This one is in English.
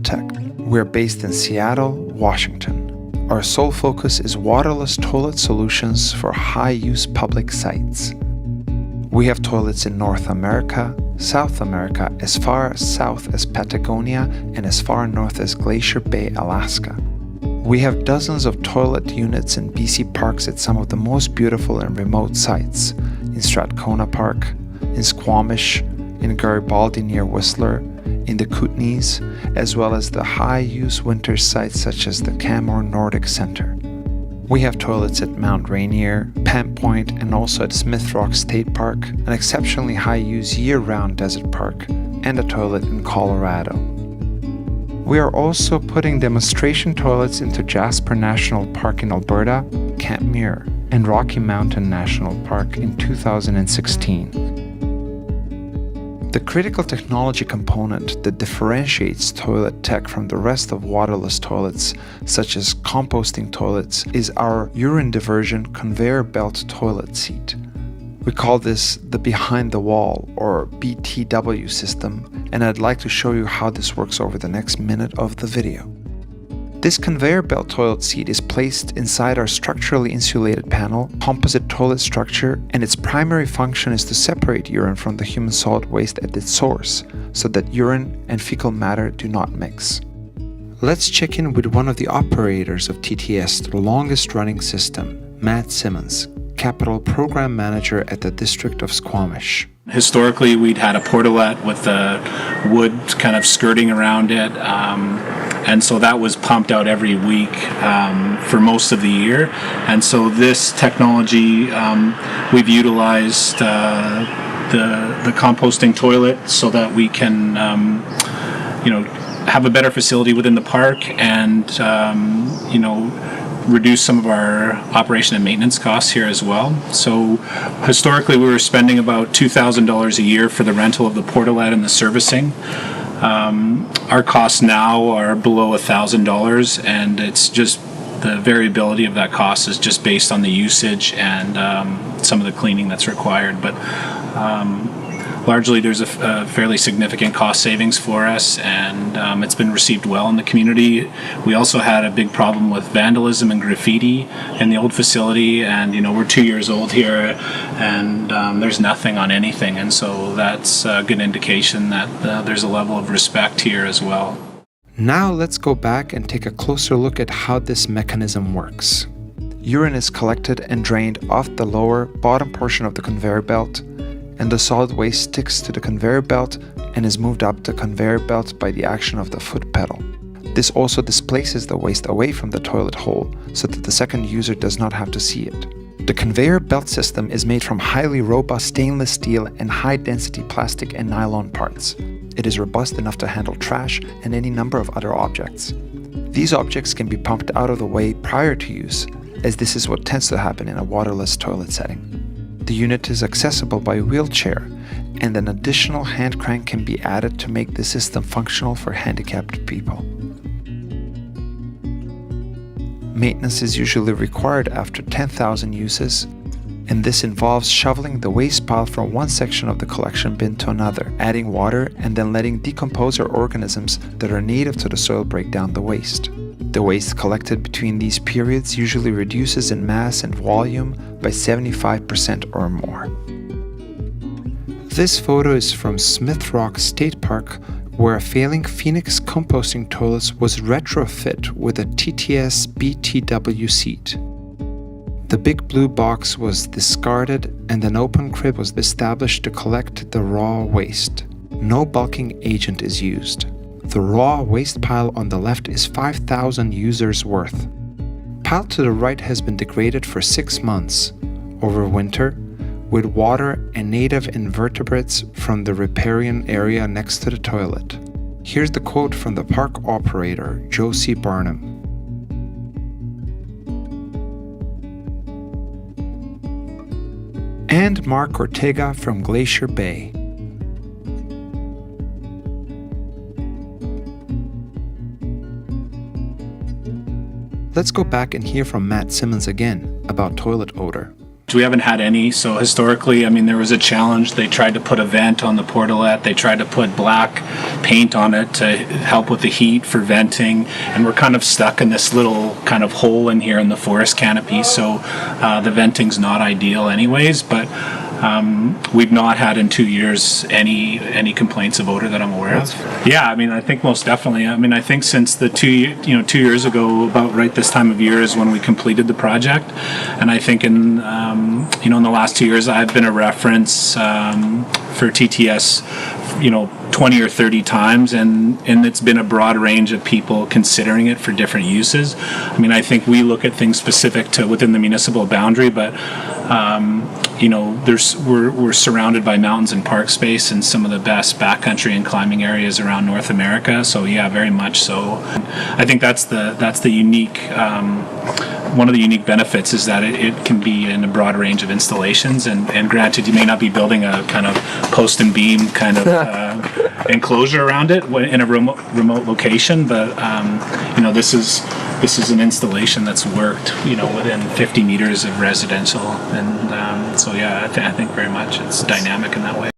Tech. We're based in Seattle, Washington. Our sole focus is waterless toilet solutions for high-use public sites. We have toilets in North America, South America, as far south as Patagonia, and as far north as Glacier Bay, Alaska. We have dozens of toilet units in BC parks at some of the most beautiful and remote sites, in Strathcona Park, in Squamish, in Garibaldi near Whistler, in the Kootenays, as well as the high-use winter sites such as the Canmore Nordic Center. We have toilets at Mount Rainier, Pan Point, and also at Smith Rock State Park, an exceptionally high-use year-round desert park, and a toilet in Colorado. We are also putting demonstration toilets into Jasper National Park in Alberta, Camp Muir, and Rocky Mountain National Park in 2016. The critical technology component that differentiates toilet tech from the rest of waterless toilets, such as composting toilets, is our urine diversion conveyor belt toilet seat. We call this the behind the wall, or BTW system, and I'd like to show you how this works over the next minute of the video. This conveyor belt toilet seat is placed inside our structurally insulated panel, composite toilet structure, and its primary function is to separate urine from the human solid waste at its source, so that urine and fecal matter do not mix. Let's check in with one of the operators of TTS, the longest running system, Matt Simmons, Capital Program Manager at the District of Squamish. Historically, we'd had a portalet with the wood kind of skirting around it, and so that was pumped out every week for most of the year. And so this technology, we've utilized the composting toilet so that we can, have a better facility within the park and, reduce some of our operation and maintenance costs here as well. So historically we were spending about $2,000 a year for the rental of the portalet and the servicing. Our costs now are below $1,000, and it's just the variability of that cost is just based on the usage and some of the cleaning that's required. But largely there's a fairly significant cost savings for us, and it's been received well in the community. We also had a big problem with vandalism and graffiti in the old facility, and we're 2 years old here, and there's nothing on anything, and so that's a good indication that there's a level of respect here as well. Now let's go back and take a closer look at how this mechanism works. Urine is collected and drained off the lower bottom portion of the conveyor belt, and the solid waste sticks to the conveyor belt and is moved up the conveyor belt by the action of the foot pedal. This also displaces the waste away from the toilet hole so that the second user does not have to see it. The conveyor belt system is made from highly robust stainless steel and high-density plastic and nylon parts. It is robust enough to handle trash and any number of other objects. These objects can be pumped out of the way prior to use, as this is what tends to happen in a waterless toilet setting. The unit is accessible by wheelchair, and an additional hand crank can be added to make the system functional for handicapped people. Maintenance is usually required after 10,000 uses, and this involves shoveling the waste pile from one section of the collection bin to another, adding water, and then letting decomposer organisms that are native to the soil break down the waste. The waste collected between these periods usually reduces in mass and volume by 75% or more. This photo is from Smith Rock State Park, where a failing Phoenix composting toilet was retrofit with a TTS BTW seat. The big blue box was discarded and an open crib was established to collect the raw waste. No bulking agent is used. The raw waste pile on the left is 5,000 users worth. Pile to the right has been degraded for 6 months, over winter, with water and native invertebrates from the riparian area next to the toilet. Here's the quote from the park operator, Josie Barnum. And Mark Ortega from Glacier Bay. Let's go back and hear from Matt Simmons again about toilet odor. We haven't had any. So historically, I mean, there was a challenge. They tried to put a vent on the portalet. They tried to put black paint on it to help with the heat for venting. And we're kind of stuck in this little kind of hole in here in the forest canopy. So the venting's not ideal anyways, but we've not had in 2 years any complaints of odor that I'm aware of. Yeah, I mean, I think most definitely. I mean, I think since the 2 years ago, about right this time of year is when we completed the project, and I think in in the last 2 years I've been a reference for TTS, 20 or 30 times, and it's been a broad range of people considering it for different uses. I mean, I think we look at things specific to within the municipal boundary, but we're surrounded by mountains and park space and some of the best backcountry and climbing areas around North America. So yeah, very much so. I think that's the unique one of the unique benefits is that it can be in a broad range of installations. And granted, you may not be building a kind of post and beam kind of enclosure around it in a remote location, but this is an installation that's worked within 50 meters of residential, and so yeah, I think very much it's dynamic in that way.